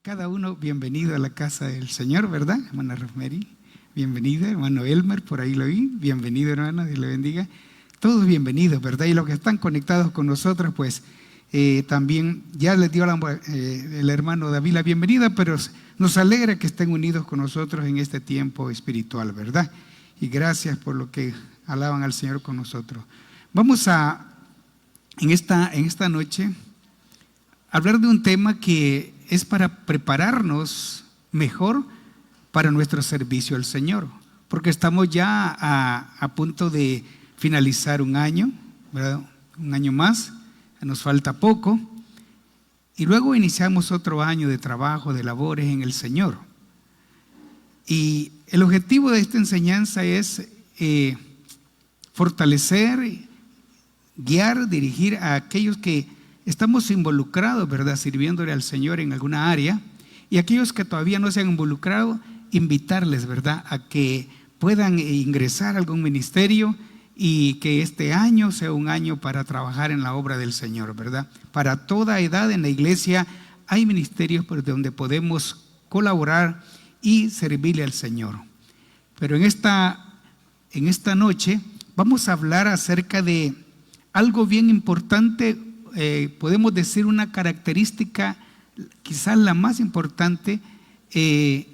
cada uno bienvenido a la casa del Señor, ¿verdad? Hermana Rosemary, bienvenida. Hermano Elmer, por ahí lo vi, bienvenido, hermana, Dios le bendiga. Todos bienvenidos, ¿verdad? Y los que están conectados con nosotros, pues también ya les dio el hermano David la bienvenida, pero nos alegra que estén unidos con nosotros en este tiempo espiritual, ¿verdad? Y gracias por lo que alaban al Señor con nosotros. Vamos en esta noche, hablar de un tema que es para prepararnos mejor para nuestro servicio al Señor, porque estamos ya a punto de finalizar un año, ¿verdad? Un año más, nos falta poco, y luego iniciamos otro año de trabajo, de labores en el Señor. Y el objetivo de esta enseñanza es fortalecer, guiar, dirigir a aquellos que estamos involucrados, ¿verdad?, sirviéndole al Señor en alguna área, y aquellos que todavía no se han involucrado, invitarles, ¿verdad?, a que puedan ingresar a algún ministerio y que este año sea un año para trabajar en la obra del Señor, ¿verdad? Para toda edad en la iglesia hay ministerios por donde podemos colaborar y servirle al Señor. Pero en esta noche vamos a hablar acerca de algo bien importante. Podemos decir una característica, quizás la más importante en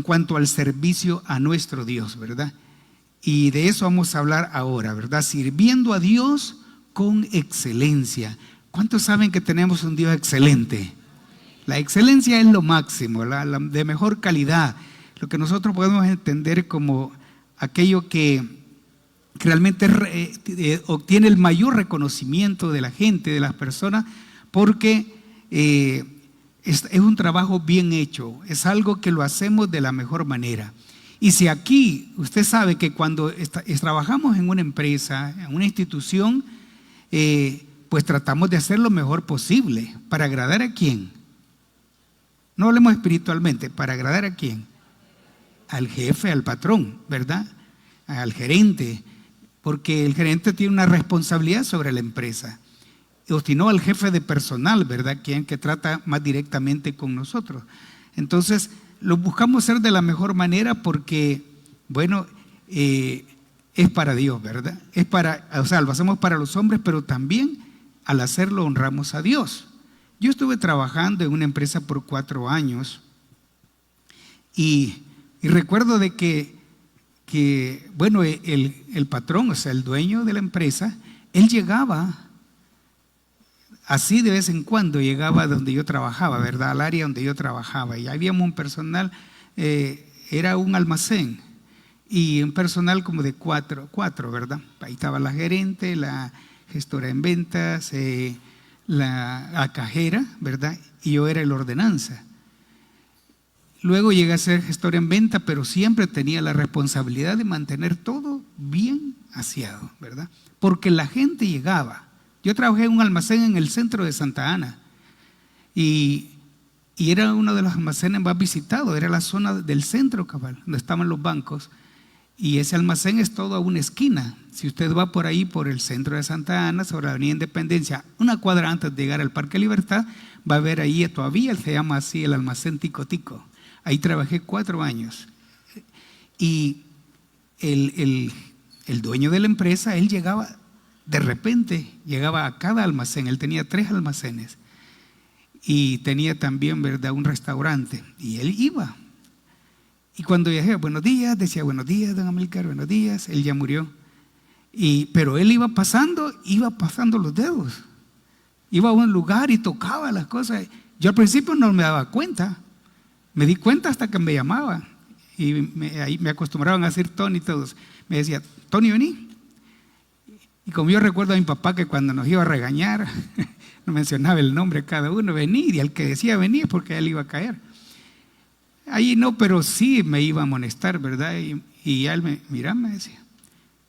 cuanto al servicio a nuestro Dios, ¿verdad? Y de eso vamos a hablar ahora, ¿verdad? Sirviendo a Dios con excelencia. ¿Cuántos saben que tenemos un Dios excelente? La excelencia es lo máximo, la de mejor calidad, lo que nosotros podemos entender como aquello que realmente obtiene el mayor reconocimiento de la gente, de las personas, porque es un trabajo bien hecho, es algo que lo hacemos de la mejor manera. Y si aquí usted sabe que cuando trabajamos en una empresa, en una institución, pues tratamos de hacer lo mejor posible. ¿Para agradar a quién? No hablemos espiritualmente, ¿para agradar a quién? Al jefe, al patrón, ¿verdad? Al gerente, porque el gerente tiene una responsabilidad sobre la empresa. O si no, al jefe de personal, ¿verdad? Quien que trata más directamente con nosotros. Entonces, lo buscamos hacer de la mejor manera porque, bueno, es para Dios, ¿verdad? Lo hacemos para los hombres, pero también al hacerlo honramos a Dios. Yo estuve trabajando en una empresa por 4 años y recuerdo de que bueno, el patrón, o sea, el dueño de la empresa, él llegaba así de vez en cuando, llegaba donde yo trabajaba, ¿verdad? Al área donde yo trabajaba. Y habíamos un personal, era un almacén, y un personal como de cuatro, ¿verdad? Ahí estaba la gerente, la gestora en ventas, la cajera, ¿verdad? Y yo era el ordenanza. Luego llegué a ser gestor en venta, pero siempre tenía la responsabilidad de mantener todo bien aseado, ¿verdad? Porque la gente llegaba. Yo trabajé en un almacén en el centro de Santa Ana y era uno de los almacenes más visitados, era la zona del centro, cabal, donde estaban los bancos, y ese almacén es todo a una esquina. Si usted va por ahí, por el centro de Santa Ana, sobre la Avenida Independencia, una cuadra antes de llegar al Parque Libertad, va a ver ahí todavía, se llama así el almacén Tico Tico. Ahí trabajé 4 años. Y el dueño de la empresa, él llegaba, de repente llegaba a cada almacén. Él tenía 3 almacenes y tenía también, ¿verdad?, un restaurante, y él iba. Y cuando decía buenos días, don Amílcar, buenos días. Él ya murió, pero él iba pasando los dedos. Iba a un lugar y tocaba las cosas. Yo al principio no me daba cuenta. Me di cuenta hasta que me llamaban y ahí me acostumbraban a decir Tony todos. Me decía, Tony, vení. Y como yo recuerdo a mi papá que cuando nos iba a regañar, no mencionaba el nombre de cada uno, vení, y al que decía venir porque él iba a caer. Ahí no, pero sí me iba a amonestar, ¿verdad? Y él me decía.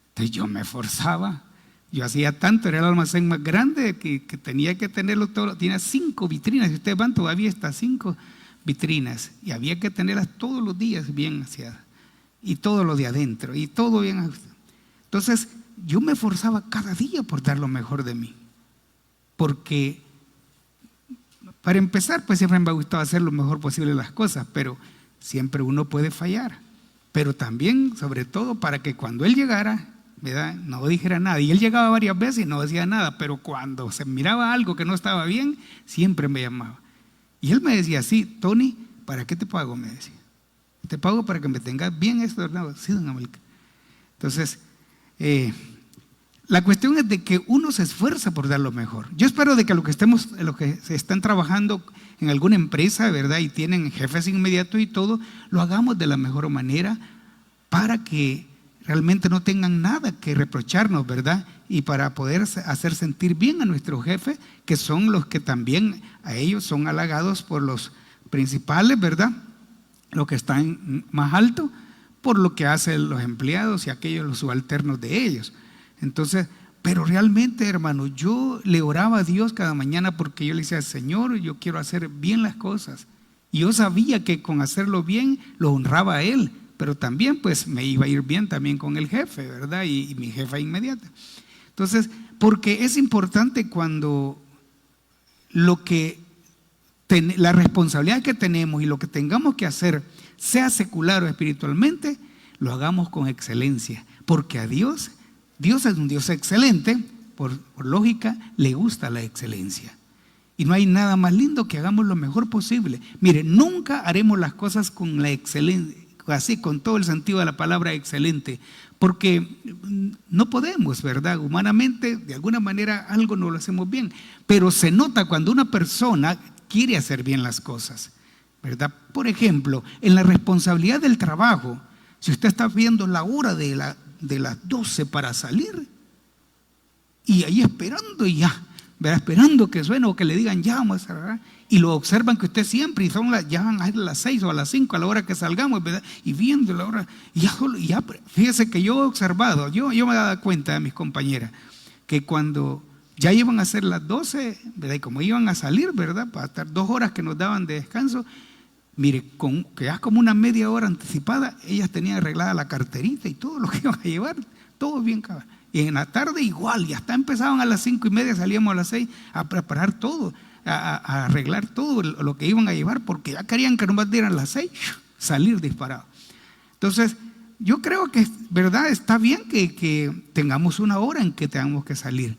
Entonces yo me esforzaba. Yo hacía tanto, era el almacén más grande que tenía que tenerlo todo. Tenía 5 vitrinas, si ustedes van todavía está 5 vitrinas, y había que tenerlas todos los días bien aseadas, y todo lo de adentro, y todo bien ajustado. Entonces yo me esforzaba cada día por dar lo mejor de mí, porque Para empezar, pues siempre me ha gustado hacer lo mejor posible las cosas, pero siempre uno puede fallar. Pero también, sobre todo, para que cuando él llegara, ¿verdad?, no dijera nada. Y él llegaba varias veces y no decía nada, pero cuando se miraba algo que no estaba bien, siempre me llamaba. Y él me decía, sí, Tony, ¿para qué te pago? Me decía. Te pago para que me tengas bien esto. Sí, don Amilcar. Entonces, la cuestión es de que uno se esfuerza por dar lo mejor. Yo espero de que los que se están trabajando en alguna empresa, ¿verdad?, y tienen jefes inmediatos y todo, lo hagamos de la mejor manera para que realmente no tengan nada que reprocharnos, ¿verdad? Y para poder hacer sentir bien a nuestros jefes, que son los que también a ellos son halagados por los principales, ¿verdad?, los que están más altos, por lo que hacen los empleados y aquellos los subalternos de ellos. Entonces, pero realmente, hermano, yo le oraba a Dios cada mañana porque yo le decía, Señor, yo quiero hacer bien las cosas. Y yo sabía que con hacerlo bien lo honraba a Él, pero también pues me iba a ir bien también con el jefe, ¿verdad? Y mi jefa inmediata. Entonces, porque es importante cuando la responsabilidad que tenemos y lo que tengamos que hacer, sea secular o espiritualmente, lo hagamos con excelencia, porque a Dios es un Dios excelente, por lógica, le gusta la excelencia. Y no hay nada más lindo que hagamos lo mejor posible. Mire, nunca haremos las cosas con la excelencia, así con todo el sentido de la palabra excelente, porque no podemos, ¿verdad? Humanamente, de alguna manera, algo no lo hacemos bien, pero se nota cuando una persona quiere hacer bien las cosas, ¿verdad? Por ejemplo, en la responsabilidad del trabajo, si usted está viendo la hora de las 12 para salir y ahí esperando y ya, ¿verdad?, esperando que suene o que le digan ya vamos a cerrar, y lo observan que usted siempre y ya van a ir a las 6 o a las 5 a la hora que salgamos, ¿verdad?, y viendo la hora y ya, fíjese que yo he observado, yo me he dado cuenta de mis compañeras que cuando ya iban a ser las 12, ¿verdad?, y como iban a salir, ¿verdad?, para estar 2 horas que nos daban de descanso, mire, que ya como una media hora anticipada, ellas tenían arreglada la carterita y todo lo que iban a llevar, todo bien cabal. Y en la tarde igual, y hasta empezaban a las 5:30, salíamos a las 6 a preparar todo, a arreglar todo lo que iban a llevar, porque ya querían que nomás dieran las 6, salir disparados. Entonces, yo creo que, ¿verdad?, está bien que tengamos una hora en que tengamos que salir,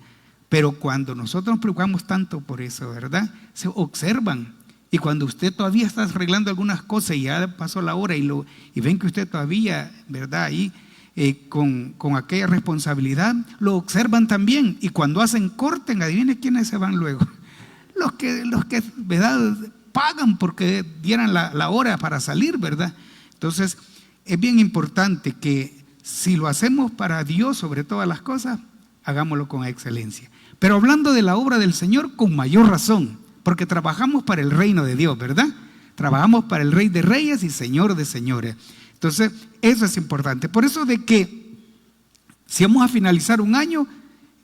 pero cuando nosotros nos preocupamos tanto por eso, ¿verdad?, se observan. Y cuando usted todavía está arreglando algunas cosas y ya pasó la hora y ven que usted todavía, ¿verdad?, ahí con aquella responsabilidad, lo observan también. Y cuando hacen corte, adivinen quiénes se van luego. Los que ¿verdad?, pagan porque dieran la hora para salir, ¿verdad? Entonces, es bien importante que si lo hacemos para Dios sobre todas las cosas, hagámoslo con excelencia. Pero hablando de la obra del Señor, con mayor razón, porque trabajamos para el reino de Dios, ¿verdad? Trabajamos para el Rey de Reyes y Señor de Señores. Entonces, eso es importante. Por eso de que si vamos a finalizar un año,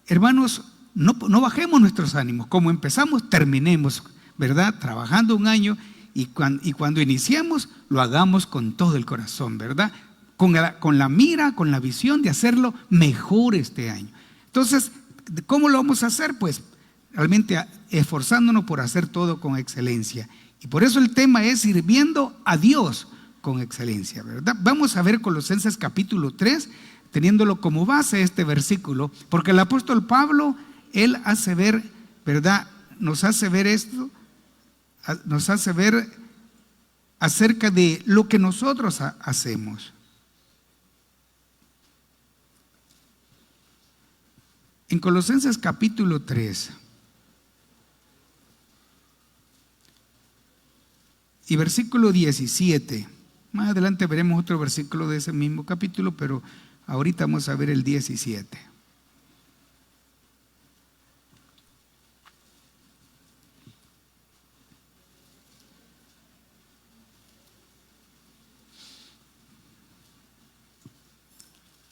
hermanos, no bajemos nuestros ánimos. Como empezamos, terminemos, ¿verdad?, trabajando un año y cuando iniciemos, lo hagamos con todo el corazón, ¿verdad? Con la mira, con la visión de hacerlo mejor este año. Entonces, ¿cómo lo vamos a hacer? Pues realmente esforzándonos por hacer todo con excelencia. Y por eso el tema es sirviendo a Dios con excelencia, ¿verdad? Vamos a ver Colosenses capítulo 3, teniéndolo como base este versículo, porque el apóstol Pablo, él hace ver, ¿verdad?, nos hace ver esto, nos hace ver acerca de lo que nosotros hacemos. En Colosenses capítulo 3 y versículo 17, más adelante veremos otro versículo de ese mismo capítulo, pero ahorita vamos a ver el 17.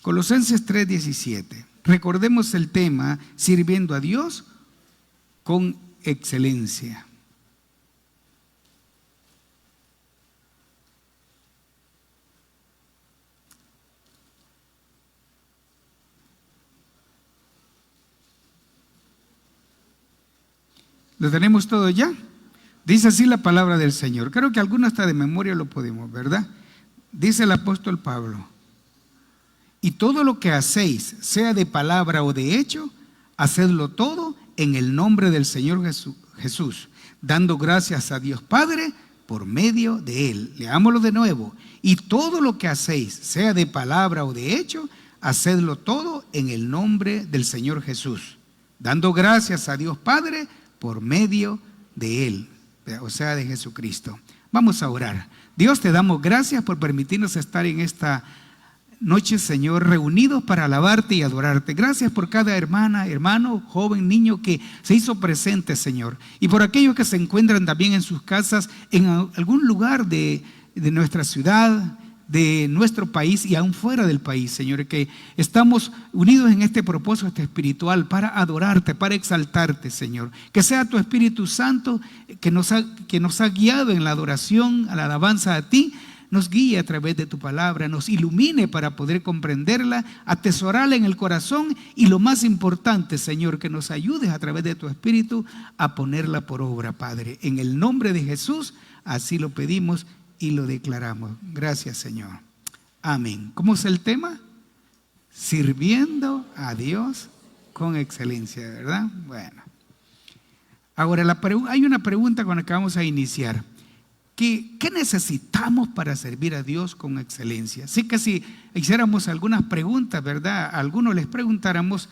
Colosenses 3:17. Recordemos el tema, sirviendo a Dios con excelencia. ¿Lo tenemos todo ya? Dice así la palabra del Señor. Creo que algunos hasta de memoria lo podemos, ¿verdad? Dice el apóstol Pablo: y todo lo que hacéis, sea de palabra o de hecho, hacedlo todo en el nombre del Señor Jesús, dando gracias a Dios Padre por medio de Él. Leámoslo de nuevo. Y todo lo que hacéis, sea de palabra o de hecho, hacedlo todo en el nombre del Señor Jesús, dando gracias a Dios Padre por medio de Él, o sea, de Jesucristo. Vamos a orar. Dios, te damos gracias por permitirnos estar en esta noche, Señor, reunidos para alabarte y adorarte. Gracias por cada hermana, hermano, joven, niño que se hizo presente, Señor. Y por aquellos que se encuentran también en sus casas, en algún lugar de nuestra ciudad, de nuestro país y aún fuera del país, Señor, que estamos unidos en este propósito espiritual para adorarte, para exaltarte, Señor. Que sea tu Espíritu Santo que nos ha guiado en la adoración, a la alabanza a ti, nos guíe a través de tu palabra, nos ilumine para poder comprenderla, atesorarla en el corazón y lo más importante, Señor, que nos ayudes a través de tu Espíritu a ponerla por obra, Padre. En el nombre de Jesús, así lo pedimos y lo declaramos. Gracias, Señor. Amén. ¿Cómo es el tema? Sirviendo a Dios con excelencia, ¿verdad? Bueno. Ahora, hay una pregunta con la que vamos a iniciar. ¿Qué necesitamos para servir a Dios con excelencia? Así que si hiciéramos algunas preguntas, ¿verdad? A algunos les preguntáramos,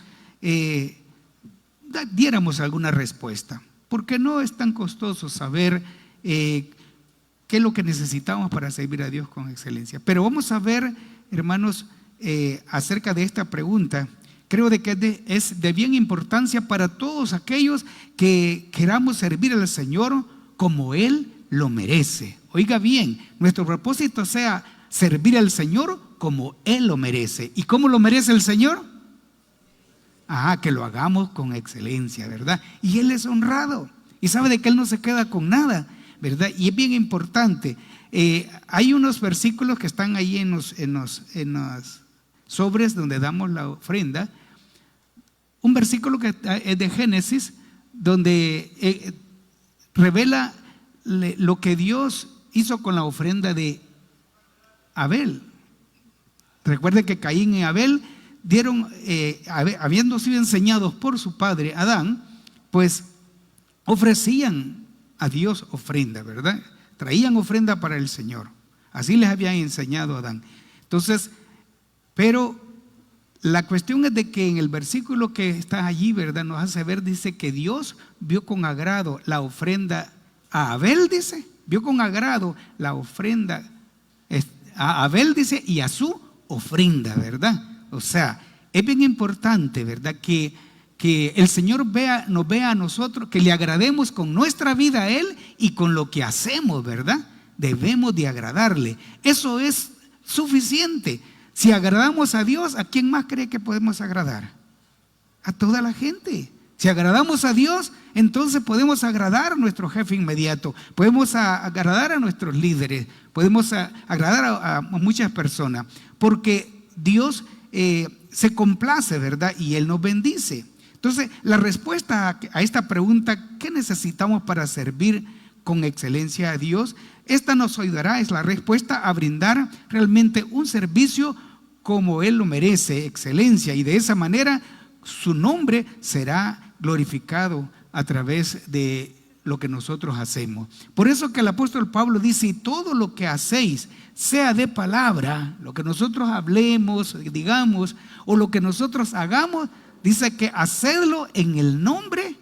diéramos alguna respuesta. Porque no es tan costoso saber qué es lo que necesitamos para servir a Dios con excelencia. Pero vamos a ver, hermanos, acerca de esta pregunta. Creo de que es de bien importancia para todos aquellos que queramos servir al Señor como Él lo merece. Oiga bien, nuestro propósito sea servir al Señor como Él lo merece. ¿Y cómo lo merece el Señor? Que lo hagamos con excelencia, ¿verdad? Y Él es honrado y sabe de que Él no se queda con nada, ¿verdad? Y es bien importante. Hay unos versículos que están ahí en los sobres donde damos la ofrenda. Un versículo que es de Génesis, donde revela lo que Dios hizo con la ofrenda de Abel. Recuerde que Caín y Abel dieron, habiendo sido enseñados por su padre Adán, pues ofrecían a Dios ofrenda, ¿verdad? Traían ofrenda para el Señor. Así les habían enseñado a Adán. Entonces, pero la cuestión es de que en el versículo que está allí, ¿verdad?, nos hace ver, dice que Dios vio con agrado la ofrenda a Abel, dice, vio con agrado la ofrenda a Abel, dice, y a su ofrenda, ¿verdad? O sea, es bien importante, ¿verdad?, que el Señor nos vea a nosotros, que le agrademos con nuestra vida a Él y con lo que hacemos, ¿verdad? Debemos de agradarle. Eso es suficiente. Si agradamos a Dios, ¿a quién más cree que podemos agradar? A toda la gente. Si agradamos a Dios, entonces podemos agradar a nuestro jefe inmediato, podemos agradar a nuestros líderes, podemos agradar a muchas personas, porque Dios se complace, ¿verdad? Y Él nos bendice. Entonces, la respuesta a esta pregunta, ¿qué necesitamos para servir con excelencia a Dios? Esta nos ayudará, es la respuesta a brindar realmente un servicio como Él lo merece, excelencia, y de esa manera su nombre será glorificado a través de lo que nosotros hacemos. Por eso que el apóstol Pablo dice: y todo lo que hacéis, sea de palabra, lo que nosotros hablemos, digamos, o lo que nosotros hagamos, dice que hacedlo en el nombre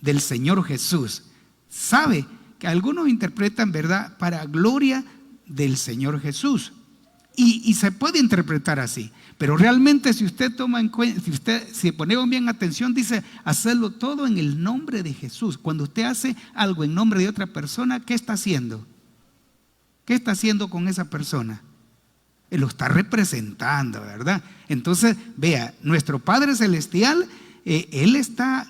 del Señor Jesús. Sabe que algunos interpretan, ¿verdad?, para gloria del Señor Jesús. Y se puede interpretar así, pero realmente si usted toma en cuenta, si ponemos bien atención, dice hacerlo todo en el nombre de Jesús. Cuando usted hace algo en nombre de otra persona, ¿qué está haciendo? ¿Qué está haciendo con esa persona? Él lo está representando, ¿verdad? Entonces, vea, nuestro Padre Celestial, Él está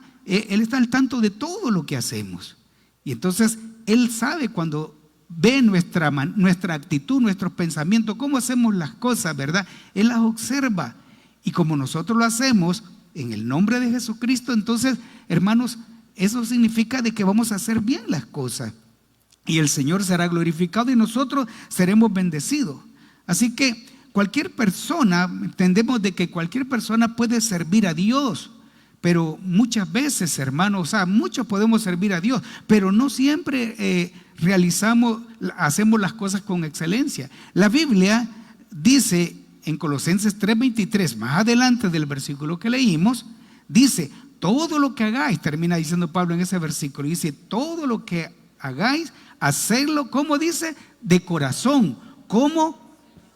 al tanto de todo lo que hacemos. Y entonces, Él sabe cuando ve nuestra actitud, nuestros pensamientos, cómo hacemos las cosas, ¿verdad? Él las observa. Y como nosotros lo hacemos en el nombre de Jesucristo, entonces, hermanos, eso significa de que vamos a hacer bien las cosas y el Señor será glorificado y nosotros seremos bendecidos. Así que cualquier persona, entendemos de que cualquier persona puede servir a Dios, pero muchas veces, hermanos, muchos podemos servir a Dios, pero no siempre hacemos las cosas con excelencia. La Biblia dice en Colosenses 3:23, más adelante del versículo que leímos, dice: todo lo que hagáis, termina diciendo Pablo en ese versículo, dice: todo lo que hagáis, hacedlo, como dice, de corazón, como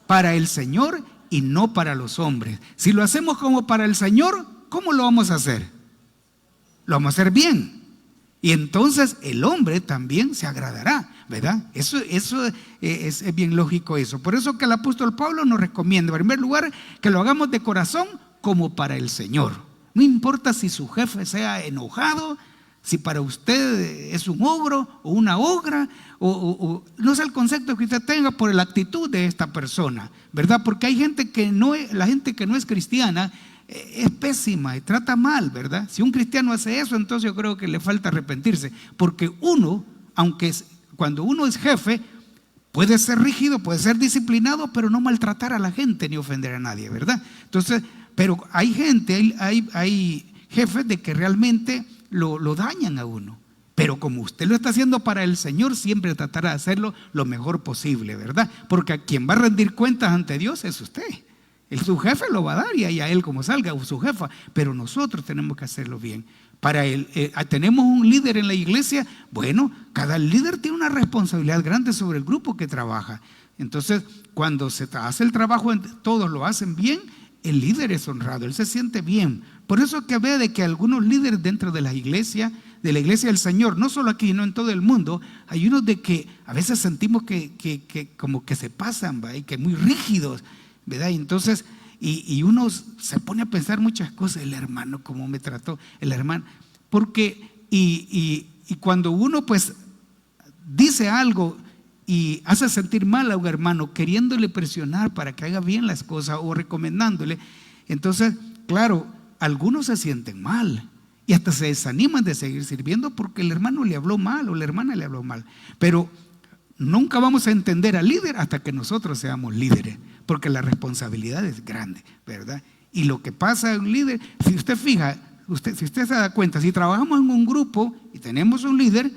para el Señor y no para los hombres. Si lo hacemos como para el Señor, ¿cómo lo vamos a hacer? Lo vamos a hacer bien. Y entonces el hombre también se agradará, ¿verdad? Eso es bien lógico eso. Por eso que el apóstol Pablo nos recomienda, en primer lugar, que lo hagamos de corazón como para el Señor. No importa si su jefe sea enojado, si para usted es un ogro o una ogra, o no sé el concepto que usted tenga por la actitud de esta persona, ¿verdad? Porque hay gente la gente que no es cristiana es pésima y trata mal, ¿verdad? Si un cristiano hace eso, entonces yo creo que le falta arrepentirse, porque cuando uno es jefe, puede ser rígido, puede ser disciplinado, pero no maltratar a la gente ni ofender a nadie, ¿verdad? Entonces, pero hay gente, hay jefes de que realmente lo dañan a uno. Pero como usted lo está haciendo para el Señor, siempre tratará de hacerlo lo mejor posible, ¿verdad? Porque a quien va a rendir cuentas ante Dios es usted. Su jefe lo va a dar y a él como salga, o su jefa, pero nosotros tenemos que hacerlo bien. Para él, tenemos un líder en la iglesia, bueno, cada líder tiene una responsabilidad grande sobre el grupo que trabaja. Entonces, cuando se hace el trabajo, todos lo hacen bien, el líder es honrado, él se siente bien. Por eso que ve de que algunos líderes dentro de la iglesia del Señor, no solo aquí, sino en todo el mundo, hay unos de que a veces sentimos que como que se pasan, ¿va? Y que muy rígidos, ¿verdad? Y entonces, y uno se pone a pensar muchas cosas, el hermano, cómo me trató, el hermano, porque, y cuando uno pues dice algo y hace sentir mal a un hermano, queriéndole presionar para que haga bien las cosas o recomendándole, entonces, claro, algunos se sienten mal y hasta se desaniman de seguir sirviendo porque el hermano le habló mal o la hermana le habló mal. Pero nunca vamos a entender al líder hasta que nosotros seamos líderes, porque la responsabilidad es grande, ¿verdad? Y lo que pasa en un líder, si usted fija, si usted se da cuenta, si trabajamos en un grupo y tenemos un líder,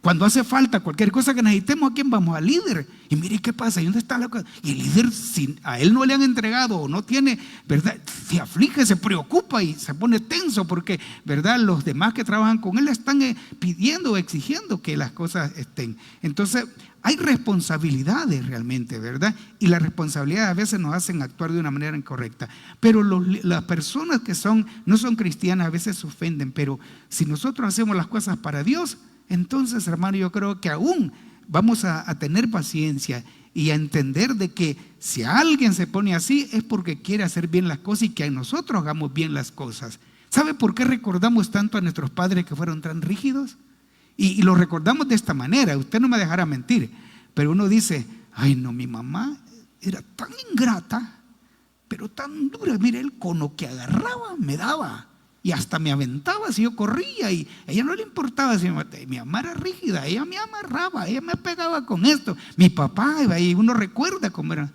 cuando hace falta cualquier cosa que necesitemos, ¿a quién vamos? Al líder. Y mire qué pasa, ¿y dónde está la cosa? Y el líder, si a él no le han entregado o no tiene, ¿verdad? Se aflige, se preocupa y se pone tenso porque, ¿verdad? Los demás que trabajan con él están pidiendo, exigiendo que las cosas estén. Entonces, hay responsabilidades realmente, ¿verdad? Y las responsabilidades a veces nos hacen actuar de una manera incorrecta. Pero las personas que no son cristianas a veces se ofenden, pero si nosotros hacemos las cosas para Dios, entonces, hermano, yo creo que aún vamos a tener paciencia y a entender de que si alguien se pone así es porque quiere hacer bien las cosas y que nosotros hagamos bien las cosas. ¿Sabe por qué recordamos tanto a nuestros padres que fueron tan rígidos? Y lo recordamos de esta manera, usted no me dejará mentir, pero uno dice: ay no, mi mamá era tan ingrata, pero tan dura, mire, el cono que agarraba me daba. Y hasta me aventaba si yo corría y a ella no le importaba si mi mamá era rígida, ella me amarraba, ella me pegaba con esto. Mi papá, y uno recuerda cómo era.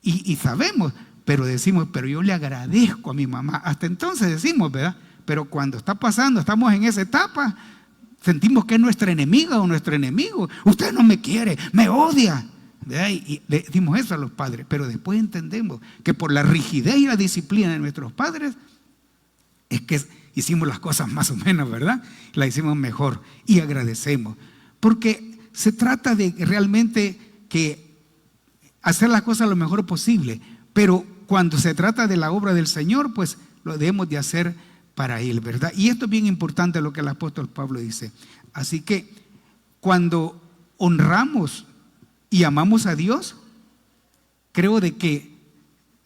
Y sabemos, pero decimos, pero yo le agradezco a mi mamá. Hasta entonces decimos, ¿verdad? Pero cuando está pasando, estamos en esa etapa, sentimos que es nuestra enemiga o nuestro enemigo. Usted no me quiere, me odia. ¿Verdad? Y le decimos eso a los padres, pero después entendemos que por la rigidez y la disciplina de nuestros padres, es que hicimos las cosas más o menos, ¿verdad? Las hicimos mejor y agradecemos. Porque se trata de realmente que hacer las cosas lo mejor posible. Pero cuando se trata de la obra del Señor, pues lo debemos de hacer para Él, ¿verdad? Y esto es bien importante lo que el apóstol Pablo dice. Así que cuando honramos y amamos a Dios, creo de que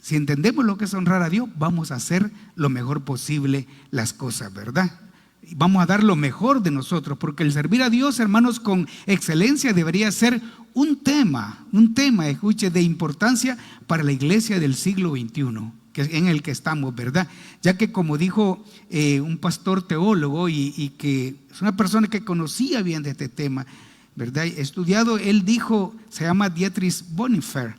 si entendemos lo que es honrar a Dios, vamos a hacer lo mejor posible las cosas, ¿verdad? Y vamos a dar lo mejor de nosotros, porque el servir a Dios, hermanos, con excelencia debería ser un tema, escuche, de importancia para la iglesia del siglo XXI. en el que estamos, ¿verdad? Ya que como dijo un pastor teólogo y que es una persona que conocía bien de este tema, ¿verdad? Estudiado, él dijo, se llama Dietrich Bonhoeffer,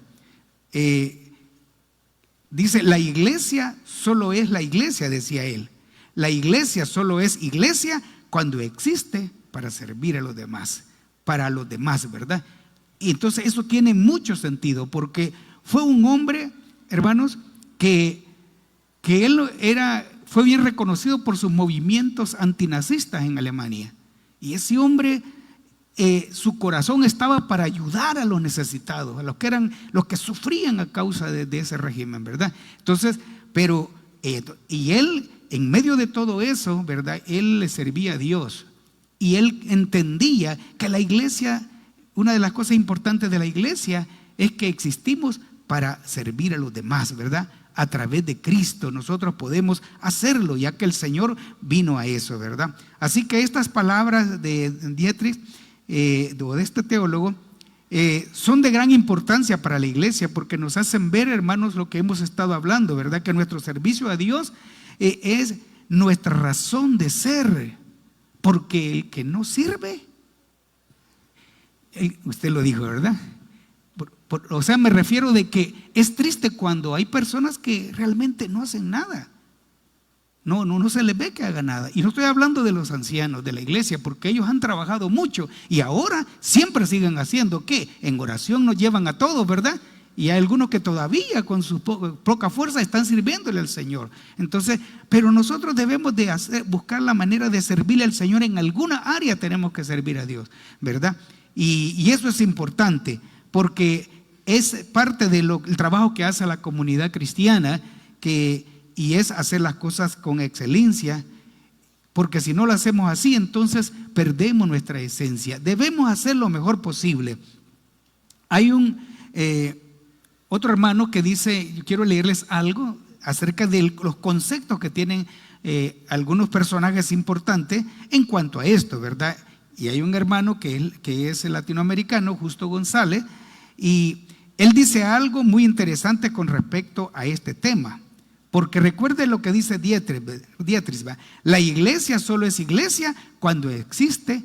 dice, la iglesia solo es la iglesia, decía él. La iglesia solo es iglesia cuando existe para servir a los demás, para los demás, ¿verdad? Y entonces eso tiene mucho sentido, porque fue un hombre, hermanos, que él fue bien reconocido por sus movimientos antinazistas en Alemania. Y ese hombre, su corazón estaba para ayudar a los necesitados, a los que sufrían a causa de ese régimen, ¿verdad? Entonces, y él, en medio de todo eso, ¿verdad? Él le servía a Dios. Y él entendía que la iglesia, una de las cosas importantes de la iglesia es que existimos para servir a los demás, ¿verdad? A través de Cristo nosotros podemos hacerlo, ya que el Señor vino a eso, ¿verdad? Así que estas palabras de Dietrich, o de este teólogo, son de gran importancia para la iglesia, porque nos hacen ver, hermanos, lo que hemos estado hablando, ¿verdad? Que nuestro servicio a Dios es nuestra razón de ser, porque el que no sirve, usted lo dijo, ¿verdad? O sea, me refiero de que es triste cuando hay personas que realmente no hacen nada. No se les ve que haga nada. Y no estoy hablando de los ancianos de la iglesia, porque ellos han trabajado mucho y ahora siempre siguen haciendo ¿qué? En oración nos llevan a todos, ¿verdad? Y hay algunos que todavía con su poca fuerza están sirviéndole al Señor. Entonces, pero nosotros debemos de buscar la manera de servirle al Señor. En alguna área tenemos que servir a Dios, ¿verdad? Y eso es importante, porque es parte del trabajo que hace la comunidad cristiana, y es hacer las cosas con excelencia, porque si no lo hacemos así, entonces perdemos nuestra esencia. Debemos hacer lo mejor posible. Hay otro hermano que dice, yo quiero leerles algo acerca de los conceptos que tienen algunos personajes importantes en cuanto a esto, ¿verdad? Y hay un hermano que es el latinoamericano, Justo González, y él dice algo muy interesante con respecto a este tema. Porque recuerde lo que dice Dietrich, la iglesia solo es iglesia cuando existe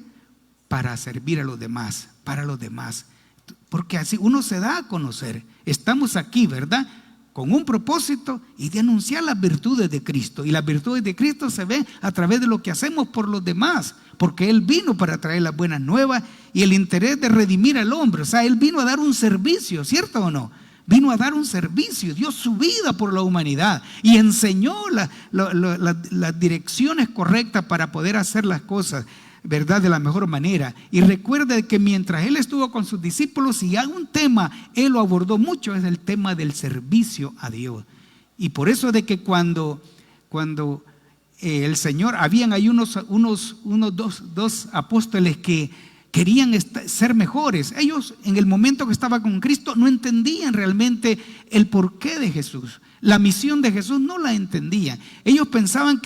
para servir a los demás, para los demás. Porque así uno se da a conocer. Estamos aquí, ¿verdad? Con un propósito y de anunciar las virtudes de Cristo. Y las virtudes de Cristo se ven a través de lo que hacemos por los demás. Porque Él vino para traer las buenas nuevas y el interés de redimir al hombre. O sea, Él vino a dar un servicio, ¿cierto o no? Vino a dar un servicio, dio su vida por la humanidad y enseñó las direcciones correctas para poder hacer las cosas, ¿verdad? De la mejor manera. Y recuerde que mientras Él estuvo con sus discípulos, y hay un tema, Él lo abordó mucho, es el tema del servicio a Dios. Y por eso de que cuando el Señor, habían ahí dos apóstoles que querían ser mejores. Ellos en el momento que estaban con Cristo no entendían realmente el porqué de Jesús. La misión de Jesús no la entendían. Ellos pensaban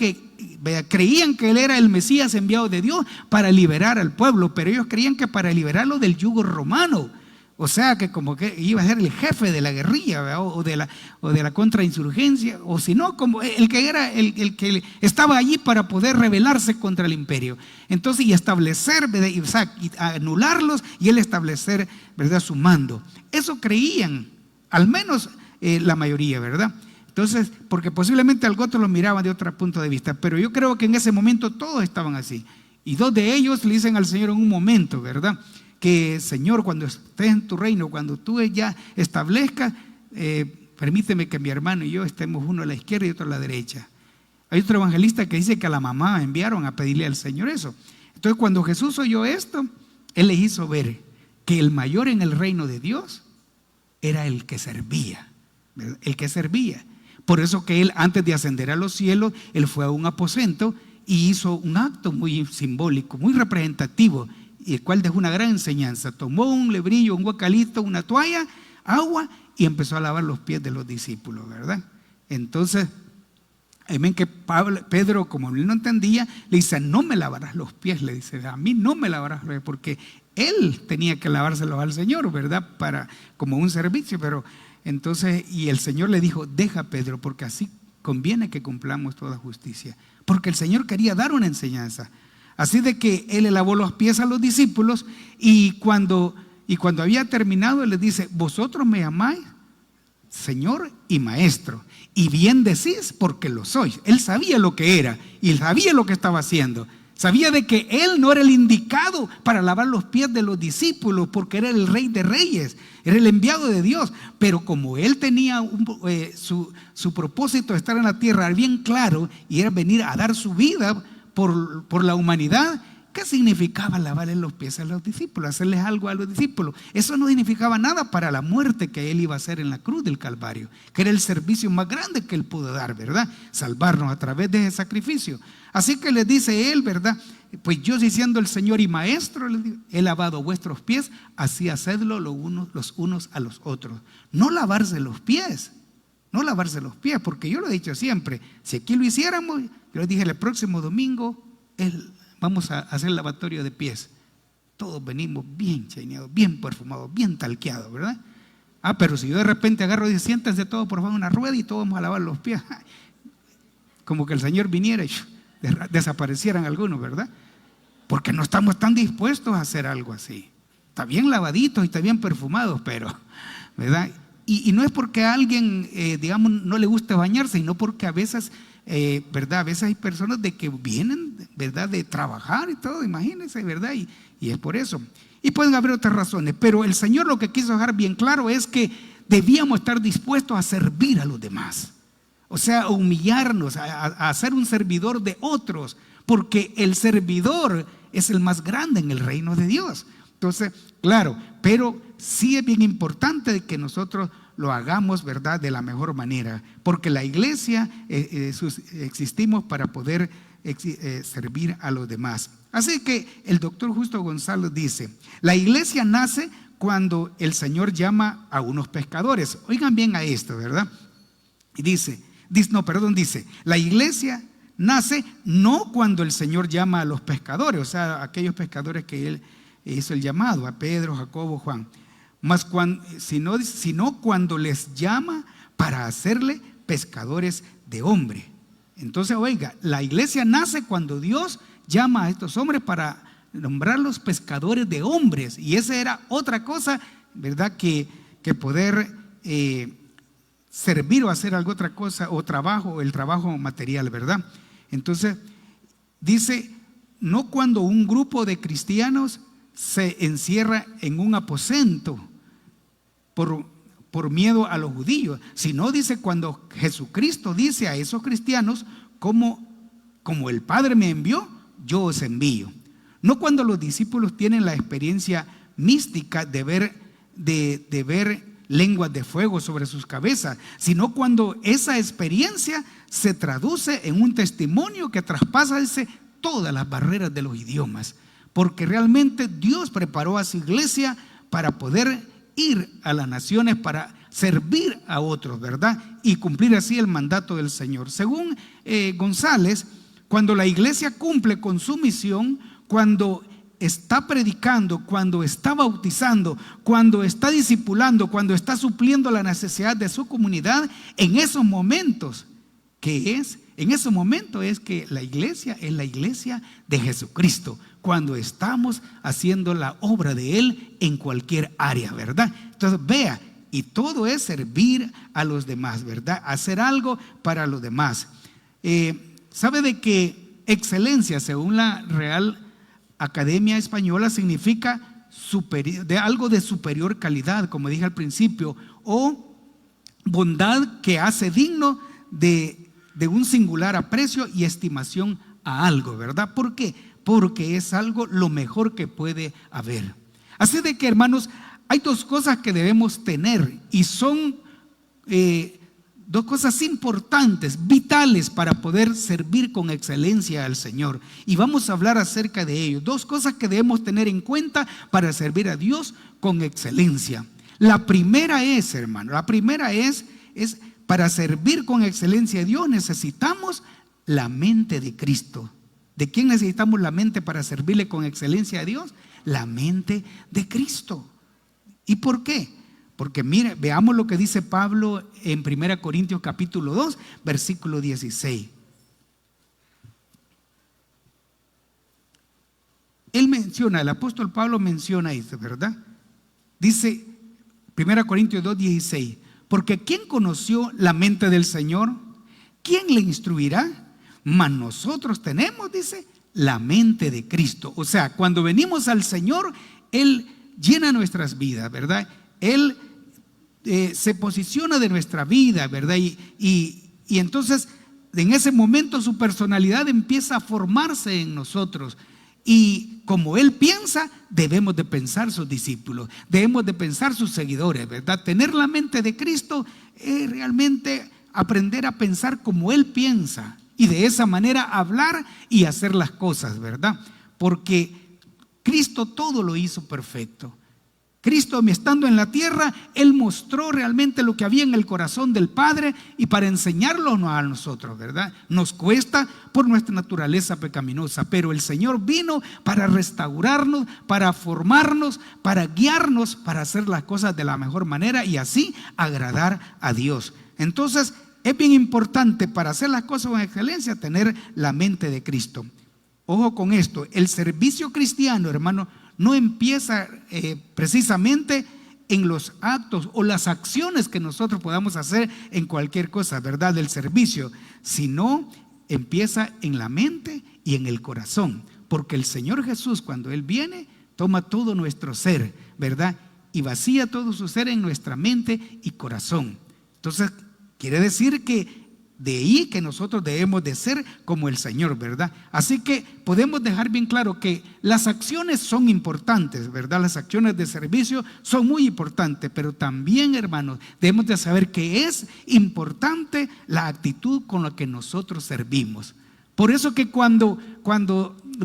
creían que Él era el Mesías enviado de Dios para liberar al pueblo, pero ellos creían que para liberarlo del yugo romano. O sea, que como que iba a ser el jefe de la guerrilla, ¿verdad? o de la contrainsurgencia, o si no, como el que estaba allí para poder rebelarse contra el imperio. Entonces, y establecer, o sea, anularlos y Él establecer, ¿verdad?, su mando. Eso creían, al menos la mayoría, ¿verdad? Entonces, porque posiblemente algunos lo miraban de otro punto de vista, pero yo creo que en ese momento todos estaban así. Y dos de ellos le dicen al Señor en un momento, ¿verdad?, que Señor, cuando estés en tu reino, cuando tú ya establezcas, permíteme que mi hermano y yo estemos uno a la izquierda y otro a la derecha. Hay otro evangelista que dice que a la mamá enviaron a pedirle al Señor eso. Entonces cuando Jesús oyó esto, Él les hizo ver que el mayor en el reino de Dios era el que servía, ¿verdad? El que servía. Por eso que Él, antes de ascender a los cielos, Él fue a un aposento y hizo un acto muy simbólico, muy representativo, y el cual dejó una gran enseñanza. Tomó un lebrillo, un guacalito, una toalla, agua, y empezó a lavar los pies de los discípulos, ¿verdad? Entonces, amén, que Pedro, como él no entendía, le dice, no me lavarás los pies, le dice, a mí no me lavarás los pies, porque él tenía que lavárselos al Señor, ¿verdad? Como un servicio, pero Entonces, y el Señor le dijo: deja, Pedro, porque así conviene que cumplamos toda justicia. Porque el Señor quería dar una enseñanza. Así de que Él le lavó los pies a los discípulos, y cuando había terminado, Él les dice: vosotros me llamáis Señor y Maestro, y bien decís, porque lo sois. Él sabía lo que era y sabía lo que estaba haciendo. Sabía de que Él no era el indicado para lavar los pies de los discípulos, porque era el Rey de Reyes, era el enviado de Dios. Pero como Él tenía su propósito de estar en la tierra bien claro, y era venir a dar su vida por la humanidad, ¿qué significaba lavarle los pies a los discípulos? Hacerles algo a los discípulos. Eso no significaba nada para la muerte que Él iba a hacer en la cruz del Calvario, que era el servicio más grande que Él pudo dar, ¿verdad? Salvarnos a través de ese sacrificio. Así que les dice Él, ¿verdad? Pues yo, siendo el Señor y Maestro, he lavado vuestros pies, así hacedlo los unos a los otros. No lavarse los pies, no lavarse los pies, porque yo lo he dicho siempre, si aquí lo hiciéramos, yo les dije el próximo domingo, vamos a hacer lavatorio de pies. Todos venimos bien chaineados, bien perfumados, bien talqueados, ¿verdad? Pero si yo de repente agarro y digo: siéntense todos por favor en una rueda y todos vamos a lavar los pies. Como que el Señor viniera y desaparecieran algunos, ¿verdad? Porque no estamos tan dispuestos a hacer algo así. Está bien lavaditos y está bien perfumados, pero, ¿verdad? Y no es porque a alguien, digamos, no le guste bañarse, sino porque a veces, ¿verdad? A veces hay personas de que vienen, ¿verdad?, de trabajar y todo, imagínense, ¿verdad? Y es por eso. Y pueden haber otras razones, pero el Señor lo que quiso dejar bien claro es que debíamos estar dispuestos a servir a los demás. O sea, a humillarnos, a ser un servidor de otros, porque el servidor es el más grande en el reino de Dios. Entonces, claro, pero sí es bien importante que nosotros lo hagamos, ¿verdad?, de la mejor manera, porque la iglesia existimos para poder servir a los demás. Así que el doctor Justo González dice: la iglesia nace cuando el Señor llama a unos pescadores. Oigan bien a esto, ¿verdad? Y dice, la iglesia nace no cuando el Señor llama a los pescadores, o sea, aquellos pescadores que Él hizo el llamado, a Pedro, Jacobo, Juan, sino cuando les llama para hacerle pescadores de hombre. Entonces, oiga, la iglesia nace cuando Dios llama a estos hombres para nombrarlos pescadores de hombres, y esa era otra cosa, ¿verdad?, que poder servir o hacer alguna otra cosa, o trabajo, el trabajo material, ¿verdad? Entonces, dice, no cuando un grupo de cristianos se encierra en un aposento por miedo a los judíos, sino dice cuando Jesucristo dice a esos cristianos: como el Padre me envió, yo os envío. No cuando los discípulos tienen la experiencia mística de ver lenguas de fuego sobre sus cabezas, sino cuando esa experiencia se traduce en un testimonio que traspasa todas las barreras de los idiomas, porque realmente Dios preparó a su iglesia para poder ir a las naciones, para servir a otros, ¿verdad? Y cumplir así el mandato del Señor. Según González, cuando la iglesia cumple con su misión, cuando está predicando, cuando está bautizando, cuando está discipulando, cuando está supliendo la necesidad de su comunidad, en esos momentos es que la iglesia es la iglesia de Jesucristo, cuando estamos haciendo la obra de Él en cualquier área, ¿verdad? Entonces vea, y todo es servir a los demás, ¿verdad? Hacer algo para los demás. ¿Sabe de que excelencia, según la Real Academia Española, significa de algo de superior calidad, como dije al principio, o bondad que hace digno de un singular aprecio y estimación a algo, ¿verdad? ¿Por qué? Porque es algo lo mejor que puede haber. Así de que, hermanos, hay dos cosas que debemos tener, y son dos cosas importantes, vitales para poder servir con excelencia al Señor. Y vamos a hablar acerca de ello. Dos cosas que debemos tener en cuenta para servir a Dios con excelencia. La primera es, hermano, para servir con excelencia a Dios necesitamos la mente de Cristo. ¿De quién necesitamos la mente para servirle con excelencia a Dios? La mente de Cristo. ¿Y por qué? Porque mire, veamos lo que dice Pablo en 1 Corintios capítulo 2, versículo 16. Él menciona, el apóstol Pablo menciona esto, ¿verdad? Dice 1 Corintios 2, 16. Porque ¿quién conoció la mente del Señor? ¿Quién le instruirá? Mas nosotros tenemos, dice, la mente de Cristo. O sea, cuando venimos al Señor, Él llena nuestras vidas, ¿verdad? Él se posiciona de nuestra vida, ¿verdad? Y entonces en ese momento su personalidad empieza a formarse en nosotros. Y como Él piensa, debemos de pensar sus discípulos, debemos de pensar sus seguidores, ¿verdad? Tener la mente de Cristo es realmente aprender a pensar como Él piensa y de esa manera hablar y hacer las cosas, ¿verdad? Porque Cristo todo lo hizo perfecto. Cristo, estando en la tierra, Él mostró realmente lo que había en el corazón del Padre y para enseñarlo a nosotros, ¿verdad? Nos cuesta por nuestra naturaleza pecaminosa, pero el Señor vino para restaurarnos, para formarnos, para guiarnos, para hacer las cosas de la mejor manera y así agradar a Dios. Entonces, es bien importante para hacer las cosas con excelencia tener la mente de Cristo. Ojo con esto, el servicio cristiano, hermano, no empieza precisamente en los actos o las acciones que nosotros podamos hacer en cualquier cosa, ¿verdad? Del servicio, sino empieza en la mente y en el corazón. Porque el Señor Jesús, cuando Él viene, toma todo nuestro ser, ¿verdad? Y vacía todo su ser en nuestra mente y corazón. Entonces, quiere decir que de ahí que nosotros debemos de ser como el Señor, ¿verdad? Así que podemos dejar bien claro que las acciones son importantes, ¿verdad? Las acciones de servicio son muy importantes, pero también, hermanos, debemos de saber que es importante la actitud con la que nosotros servimos. Por eso que cuando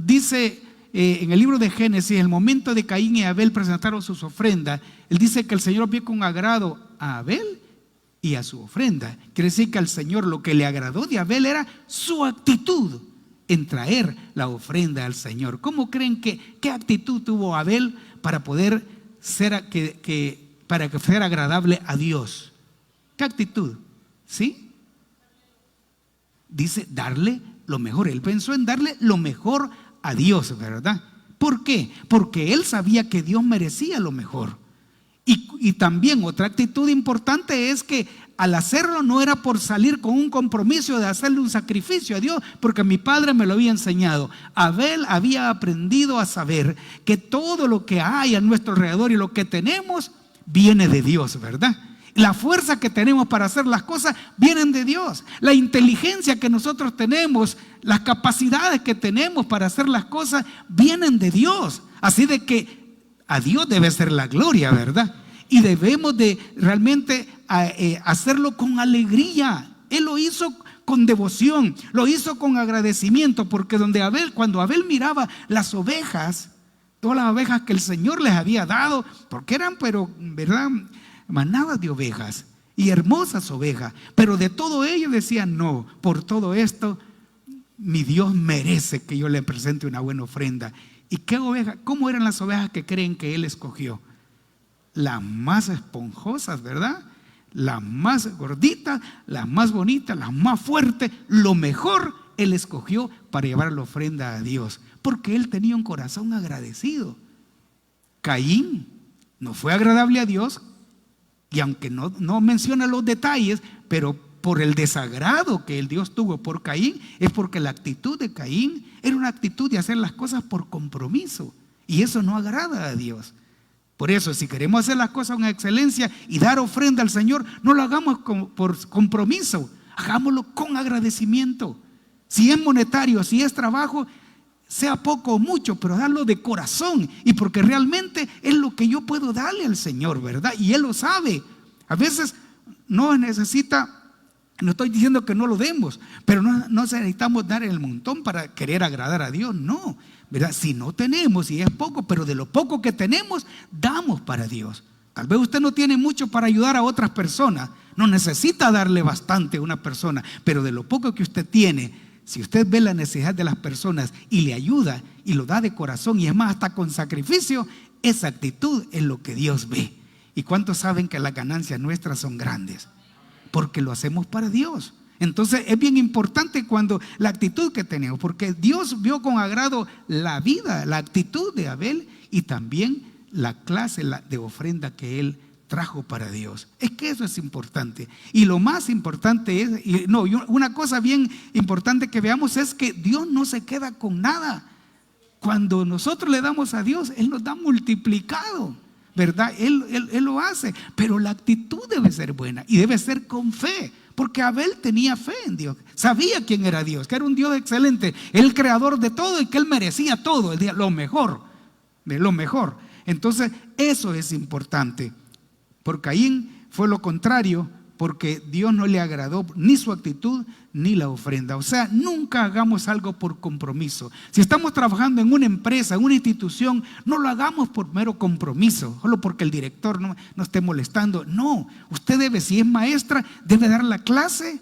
dice en el libro de Génesis, el momento de Caín y Abel presentaron sus ofrendas, él dice que el Señor vio con agrado a Abel y a su ofrenda. Quiere decir que al Señor lo que le agradó de Abel era su actitud en traer la ofrenda al Señor. ¿Cómo creen qué actitud tuvo Abel para poder ser para que fuera agradable a Dios? ¿Qué actitud? ¿Sí? Dice darle lo mejor. Él pensó en darle lo mejor a Dios, ¿verdad? ¿Por qué? Porque él sabía que Dios merecía lo mejor. Y también otra actitud importante es que al hacerlo no era por salir con un compromiso de hacerle un sacrificio a Dios, porque mi padre me lo había enseñado. Abel había aprendido a saber que todo lo que hay a nuestro alrededor y lo que tenemos viene de Dios, ¿verdad? La fuerza que tenemos para hacer las cosas vienen de Dios. La inteligencia que nosotros tenemos, las capacidades que tenemos para hacer las cosas vienen de Dios. Así de que a Dios debe ser la gloria, ¿verdad? Y debemos de realmente hacerlo con alegría. Él lo hizo con devoción, lo hizo con agradecimiento, porque cuando Abel miraba las ovejas, todas las ovejas que el Señor les había dado, porque eran, pero, ¿verdad?, manadas de ovejas y hermosas ovejas, pero de todo ello decía, no, por todo esto mi Dios merece que yo le presente una buena ofrenda. ¿Y qué oveja? ¿Cómo eran las ovejas que creen que Él escogió? Las más esponjosas, ¿verdad? Las más gorditas, las más bonitas, las más fuertes. Lo mejor Él escogió para llevar la ofrenda a Dios, porque Él tenía un corazón agradecido. Caín no fue agradable a Dios, y aunque no menciona los detalles, pero por el desagrado que el Dios tuvo por Caín, es porque la actitud de Caín era una actitud de hacer las cosas por compromiso, y eso no agrada a Dios. Por eso, si queremos hacer las cosas con excelencia y dar ofrenda al Señor, no lo hagamos por compromiso, hagámoslo con agradecimiento. Si es monetario, si es trabajo, sea poco o mucho, pero darlo de corazón, y porque realmente es lo que yo puedo darle al Señor, ¿verdad? Y Él lo sabe. A veces no necesita. No estoy diciendo que no lo demos, pero no necesitamos dar el montón para querer agradar a Dios, no, ¿verdad? Si no tenemos, y es poco, pero de lo poco que tenemos, damos para Dios. Tal vez usted no tiene mucho para ayudar a otras personas, no necesita darle bastante a una persona, pero de lo poco que usted tiene, si usted ve la necesidad de las personas y le ayuda y lo da de corazón, y es más, hasta con sacrificio, esa actitud es lo que Dios ve. ¿Y cuántos saben que las ganancias nuestras son grandes? Porque lo hacemos para Dios. Entonces es bien importante cuando la actitud que tenemos, porque Dios vio con agrado la vida, la actitud de Abel y también la clase de ofrenda que él trajo para Dios. Es que eso es importante. Y lo más importante es, una cosa bien importante que veamos es que Dios no se queda con nada. Cuando nosotros le damos a Dios, Él nos da multiplicado, ¿verdad? Él lo hace, pero la actitud debe ser buena y debe ser con fe. Porque Abel tenía fe en Dios, sabía quién era Dios, que era un Dios excelente, el creador de todo y que él merecía todo, lo mejor, lo mejor. Entonces eso es importante. Por Caín fue lo contrario, porque Dios no le agradó ni su actitud ni la ofrenda. O sea, nunca hagamos algo por compromiso. Si estamos trabajando en una empresa, en una institución, no lo hagamos por mero compromiso, solo porque el director no esté molestando. No, usted debe, si es maestra, debe dar la clase,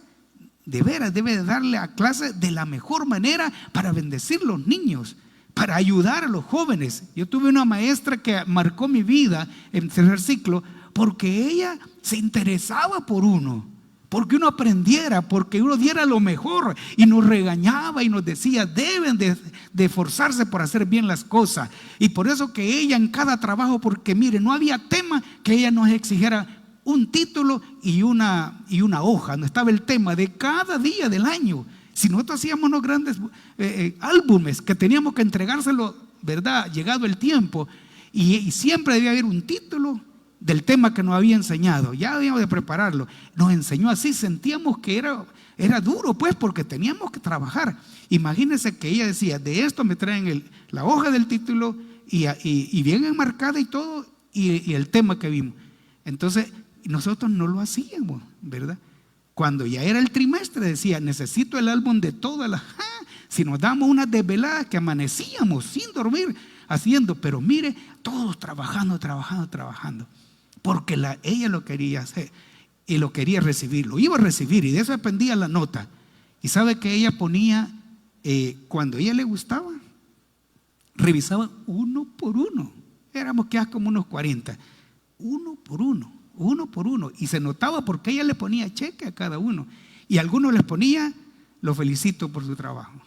de veras, debe darle la clase de la mejor manera para bendecir los niños, para ayudar a los jóvenes. Yo tuve una maestra que marcó mi vida en tercer ciclo, porque ella se interesaba por uno, porque uno aprendiera, porque uno diera lo mejor, y nos regañaba y nos decía, deben de esforzarse por hacer bien las cosas. Y por eso que ella en cada trabajo, porque mire, no había tema que ella nos exigiera un título y una hoja, donde estaba el tema de cada día del año. Si nosotros hacíamos unos grandes álbumes que teníamos que entregárselo, ¿verdad? Llegado el tiempo, y siempre debía haber un título del tema que nos había enseñado. Ya habíamos de prepararlo. Nos enseñó así, sentíamos que era duro, pues, porque teníamos que trabajar. Imagínense que ella decía, de esto me traen la hoja del título y bien enmarcada y todo, y el tema que vimos. Entonces nosotros no lo hacíamos, ¿verdad? Cuando ya era el trimestre decía, necesito el álbum de todas las... Si nos damos unas desveladas que amanecíamos sin dormir haciendo, pero mire, todos trabajando, porque ella lo quería hacer y lo quería recibir, lo iba a recibir, y de eso dependía la nota. Y sabe que ella ponía, cuando a ella le gustaba, revisaba uno por uno. Éramos quizás como unos 40, uno por uno, y se notaba porque ella le ponía cheque a cada uno, y a algunos les ponía, lo felicito por su trabajo,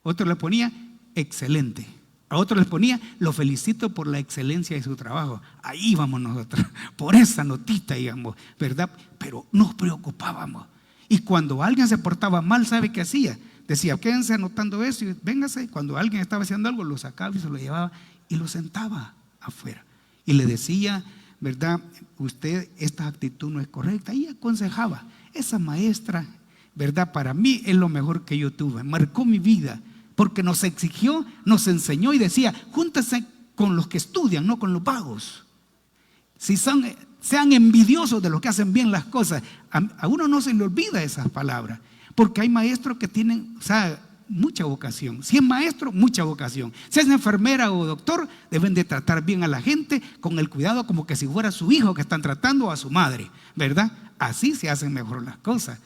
otros les ponía excelente, a otros les ponía, lo felicito por la excelencia de su trabajo. Ahí vamos nosotros, por esa notita, digamos, ¿verdad? Pero nos preocupábamos. Y cuando alguien se portaba mal, ¿sabe qué hacía? Decía, quédense anotando eso y véngase. Cuando alguien estaba haciendo algo, lo sacaba y se lo llevaba y lo sentaba afuera. Y le decía, ¿verdad? Usted, esta actitud no es correcta. Y aconsejaba. Esa maestra, ¿verdad? Para mí es lo mejor que yo tuve. Marcó mi vida. Porque nos exigió, nos enseñó y decía, júntense con los que estudian, no con los vagos. Sean envidiosos de los que hacen bien las cosas. A uno no se le olvida esas palabras, porque hay maestros que tienen, mucha vocación. Si es maestro, mucha vocación. Si es enfermera o doctor, deben de tratar bien a la gente con el cuidado como que si fuera su hijo que están tratando, o a su madre, ¿verdad? Así se hacen mejor las cosas.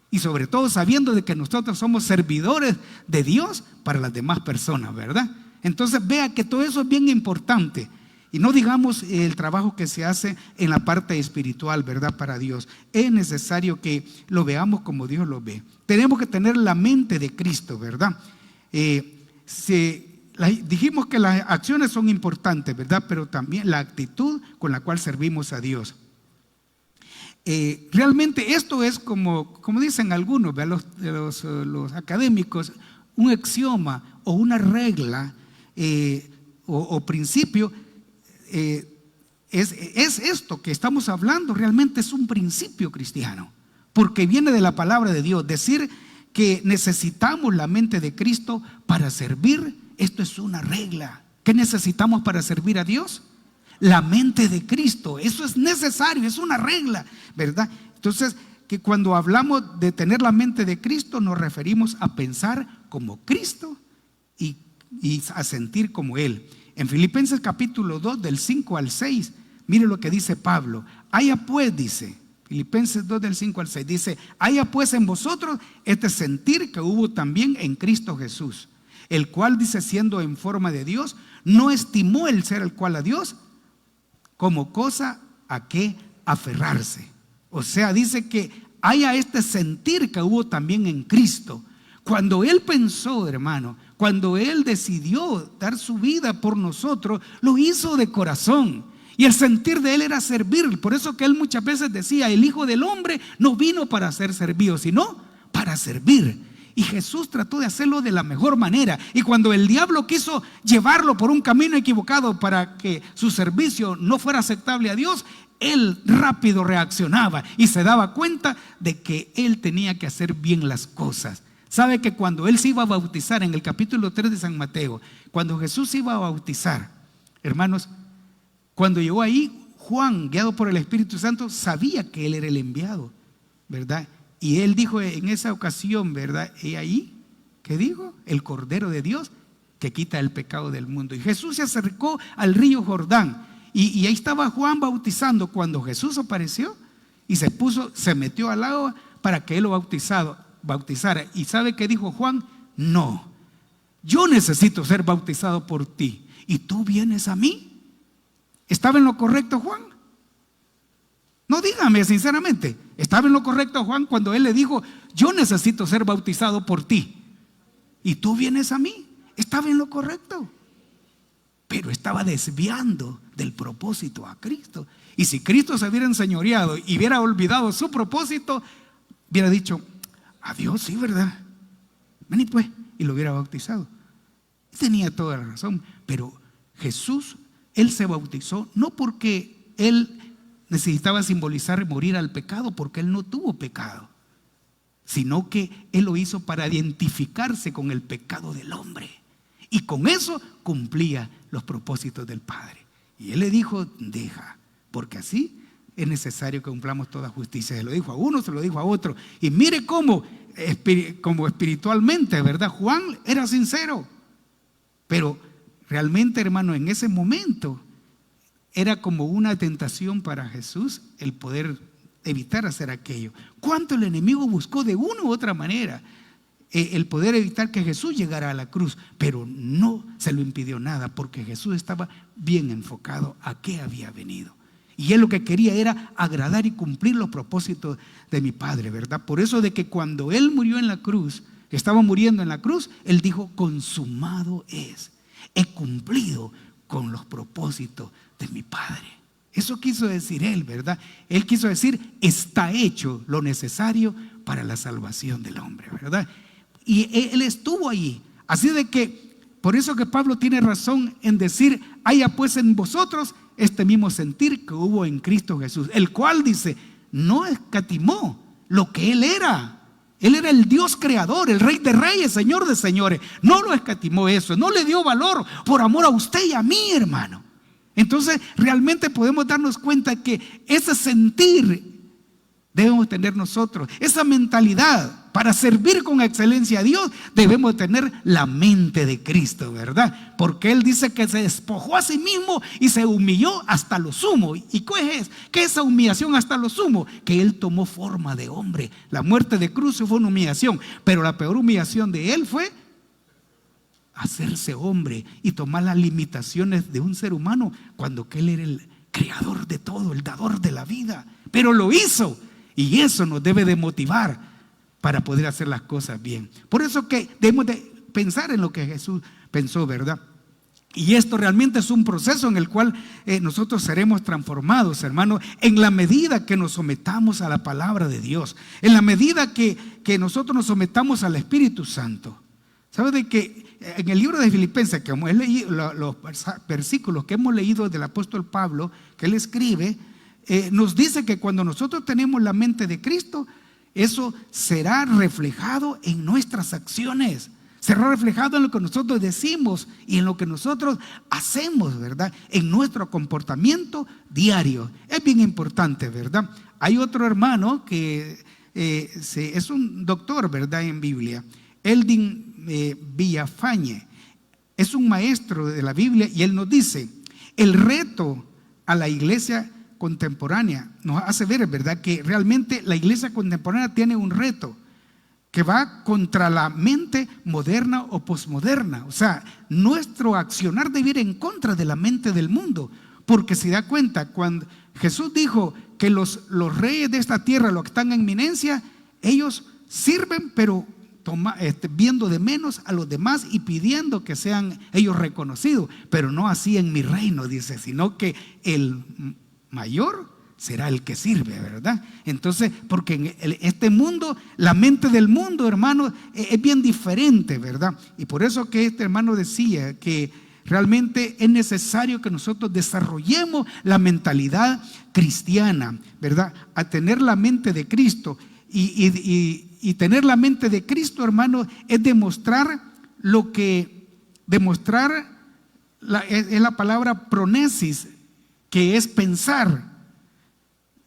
Y sobre todo sabiendo de que nosotros somos servidores de Dios para las demás personas, ¿verdad? Entonces vea que todo eso es bien importante. Y no digamos el trabajo que se hace en la parte espiritual, ¿verdad? Para Dios. Es necesario que lo veamos como Dios lo ve. Tenemos que tener la mente de Cristo, ¿verdad? Dijimos que las acciones son importantes, ¿verdad? Pero también la actitud con la cual servimos a Dios. Realmente esto es como dicen algunos, los académicos, un axioma o una regla o principio. Es esto que estamos hablando, realmente es un principio cristiano, porque viene de la palabra de Dios. Decir que necesitamos la mente de Cristo para servir, esto es una regla. ¿Qué necesitamos para servir a Dios? La mente de Cristo. Eso es necesario, es una regla, ¿verdad? Entonces, que cuando hablamos de tener la mente de Cristo, nos referimos a pensar como Cristo y a sentir como Él. En Filipenses capítulo 2, del 5 al 6, mire lo que dice Pablo. Haya pues, dice, Filipenses 2, del 5 al 6, dice, haya pues en vosotros este sentir que hubo también en Cristo Jesús, el cual, dice, siendo en forma de Dios, no estimó el ser el cual a Dios como cosa ¿a qué aferrarse? O sea, dice que haya este sentir que hubo también en Cristo. Cuando Él pensó, hermano, cuando Él decidió dar su vida por nosotros, lo hizo de corazón. Y el sentir de Él era servir. Por eso que Él muchas veces decía, el Hijo del Hombre no vino para ser servido, sino para servir. Y Jesús trató de hacerlo de la mejor manera. Y cuando el diablo quiso llevarlo por un camino equivocado para que su servicio no fuera aceptable a Dios, Él rápido reaccionaba y se daba cuenta de que Él tenía que hacer bien las cosas. Sabe que cuando Él se iba a bautizar, en el capítulo 3 de San Mateo, cuando Jesús se iba a bautizar, hermanos, cuando llegó ahí, Juan, guiado por el Espíritu Santo, sabía que Él era el enviado, ¿verdad? Y Él dijo en esa ocasión, ¿verdad? He ahí, ¿qué dijo? El Cordero de Dios que quita el pecado del mundo. Y Jesús se acercó al río Jordán. Y ahí estaba Juan bautizando cuando Jesús apareció y se metió al agua para que Él lo bautizara. ¿Y sabe qué dijo Juan? No, yo necesito ser bautizado por ti y tú vienes a mí. ¿Estaba en lo correcto Juan? No, dígame sinceramente, ¿estaba en lo correcto Juan cuando Él le dijo, yo necesito ser bautizado por ti y tú vienes a mí? ¿Estaba en lo correcto? Pero estaba desviando del propósito a Cristo. Y si Cristo se hubiera enseñoreado y hubiera olvidado su propósito, hubiera dicho, adiós, sí, ¿verdad? Vení pues, y lo hubiera bautizado. Tenía toda la razón, pero Jesús, Él se bautizó no porque Él necesitaba simbolizar morir al pecado, porque Él no tuvo pecado, sino que Él lo hizo para identificarse con el pecado del hombre. Y con eso cumplía los propósitos del Padre. Y Él le dijo, deja, porque así es necesario que cumplamos toda justicia. Se lo dijo a uno, se lo dijo a otro. Y mire cómo espiritualmente, ¿verdad? Juan era sincero. Pero realmente, hermano, en ese momento era como una tentación para Jesús el poder evitar hacer aquello. ¿Cuánto el enemigo buscó de una u otra manera el poder evitar que Jesús llegara a la cruz? Pero no se lo impidió nada, porque Jesús estaba bien enfocado a qué había venido. Y Él lo que quería era agradar y cumplir los propósitos de mi Padre, ¿verdad? Por eso de que cuando Él murió en la cruz, estaba muriendo en la cruz, Él dijo, consumado es. He cumplido con los propósitos de mi Padre. Eso quiso decir Él, ¿verdad? Él quiso decir, está hecho lo necesario para la salvación del hombre, ¿verdad? Y Él estuvo allí. Así de que, por eso que Pablo tiene razón en decir, haya pues en vosotros este mismo sentir que hubo en Cristo Jesús, el cual dice, no escatimó lo que Él era. Él era el Dios creador, el Rey de reyes, Señor de señores. No lo escatimó eso, no le dio valor por amor a usted y a mí, hermano. Entonces realmente podemos darnos cuenta que ese sentir debemos tener nosotros, esa mentalidad para servir con excelencia a Dios. Debemos tener la mente de Cristo, ¿verdad? Porque Él dice que se despojó a sí mismo y se humilló hasta lo sumo. ¿Y qué es? ¿Qué es esa humillación hasta lo sumo? Que Él tomó forma de hombre. La muerte de cruz fue una humillación, pero la peor humillación de Él fue hacerse hombre y tomar las limitaciones de un ser humano, cuando que Él era el creador de todo, el dador de la vida. Pero lo hizo, y eso nos debe de motivar para poder hacer las cosas bien. Por eso que debemos de pensar en lo que Jesús pensó, ¿verdad? Y esto realmente es un proceso en el cual nosotros seremos transformados, hermanos, en la medida que nos sometamos a la palabra de Dios, en la medida que nosotros nos sometamos al Espíritu Santo. ¿Sabe de que en el libro de Filipenses, que hemos leído, los versículos que hemos leído del apóstol Pablo, que él escribe, nos dice que cuando nosotros tenemos la mente de Cristo, eso será reflejado en nuestras acciones, será reflejado en lo que nosotros decimos y en lo que nosotros hacemos, ¿verdad? En nuestro comportamiento diario. Es bien importante, ¿verdad? Hay otro hermano que es un doctor, ¿verdad? En Biblia, Eldin Villafañe, es un maestro de la Biblia, y él nos dice, el reto a la iglesia contemporánea nos hace ver, ¿verdad?, que realmente la iglesia contemporánea tiene un reto que va contra la mente moderna o posmoderna. O sea, nuestro accionar debe ir en contra de la mente del mundo, porque se da cuenta, cuando Jesús dijo que los reyes de esta tierra, los que están en eminencia, ellos sirven, pero viendo de menos a los demás y pidiendo que sean ellos reconocidos, pero no así en mi reino, dice, sino que el mayor será el que sirve, ¿verdad? Entonces, porque en este mundo, la mente del mundo, hermano, es bien diferente, ¿verdad? Y por eso que este hermano decía que realmente es necesario que nosotros desarrollemos la mentalidad cristiana, ¿verdad? A tener la mente de Cristo. Y tener la mente de Cristo, hermano, es demostrar es la palabra pronesis, que es pensar.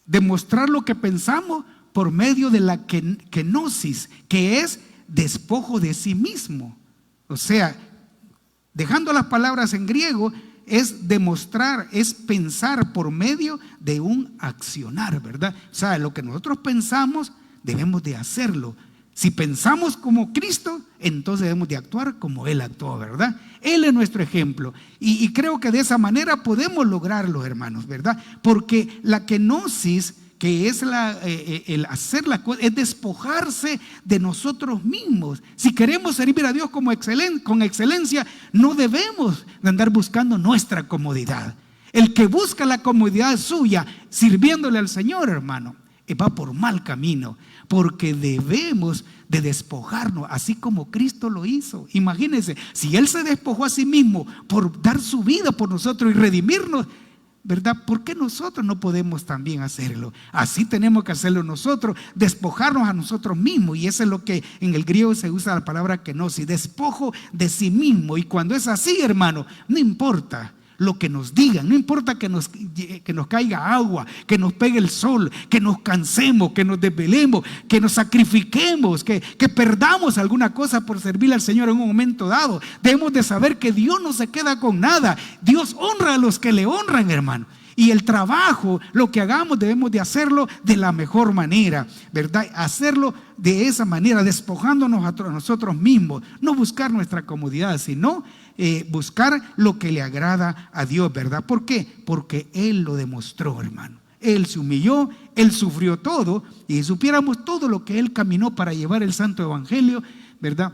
Demostrar lo que pensamos por medio de la kenosis, que es despojo de sí mismo. O sea, dejando las palabras en griego, es demostrar, es pensar por medio de un accionar, ¿verdad? O sea, lo que nosotros pensamos, debemos de hacerlo. Si pensamos como Cristo, entonces debemos de actuar como Él actuó, ¿verdad? Él es nuestro ejemplo. Y creo que de esa manera podemos lograrlo, hermanos, ¿verdad? Porque la kenosis, que es el hacer la cosa, es despojarse de nosotros mismos. Si queremos servir a Dios con excelencia, no debemos de andar buscando nuestra comodidad. El que busca la comodidad suya sirviéndole al Señor, hermano, va por mal camino, porque debemos de despojarnos, así como Cristo lo hizo. Imagínense, si Él se despojó a sí mismo por dar su vida por nosotros y redimirnos, ¿verdad? ¿Por qué nosotros no podemos también hacerlo? Así tenemos que hacerlo nosotros, despojarnos a nosotros mismos. Y eso es lo que en el griego se usa la palabra kenosis, despojo de sí mismo. Y cuando es así, hermano, no importa lo que nos digan, no importa que nos caiga agua, que nos pegue el sol, que nos cansemos, que nos desvelemos, que nos sacrifiquemos, que perdamos alguna cosa por servirle al Señor en un momento dado. Debemos de saber que Dios no se queda con nada. Dios honra a los que le honran, hermano. Y el trabajo, lo que hagamos, debemos de hacerlo de la mejor manera, ¿verdad? Hacerlo de esa manera, despojándonos a nosotros mismos. No buscar nuestra comodidad, sino buscar lo que le agrada a Dios, ¿verdad? ¿Por qué? Porque Él lo demostró, hermano. Él se humilló, Él sufrió todo. Y si supiéramos todo lo que Él caminó para llevar el santo evangelio, ¿verdad?,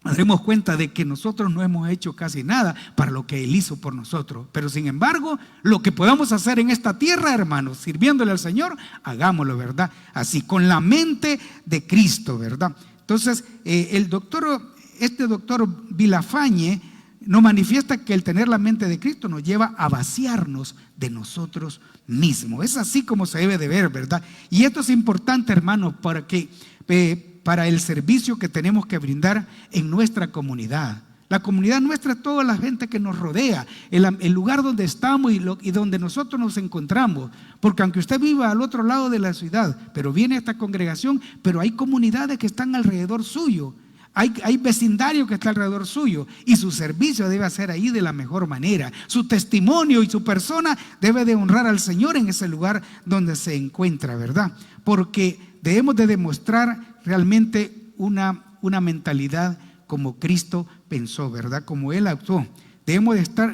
nos daremos cuenta de que nosotros no hemos hecho casi nada para lo que Él hizo por nosotros. Pero sin embargo, lo que podamos hacer en esta tierra, hermanos, sirviéndole al Señor, hagámoslo, ¿verdad? Así, con la mente de Cristo, ¿verdad? Entonces, este doctor Villafañe nos manifiesta que el tener la mente de Cristo nos lleva a vaciarnos de nosotros mismos. Es así como se debe de ver, ¿verdad? Y esto es importante, hermanos, para el servicio que tenemos que brindar en nuestra comunidad. La comunidad nuestra es toda la gente que nos rodea, el lugar donde estamos y donde nosotros nos encontramos. Porque aunque usted viva al otro lado de la ciudad, pero viene a esta congregación, pero hay comunidades que están alrededor suyo. Hay vecindario que está alrededor suyo y su servicio debe hacer ahí de la mejor manera. Su testimonio y su persona debe de honrar al Señor en ese lugar donde se encuentra, ¿verdad? Porque debemos de demostrar realmente una mentalidad como Cristo pensó, ¿verdad? Como Él actuó.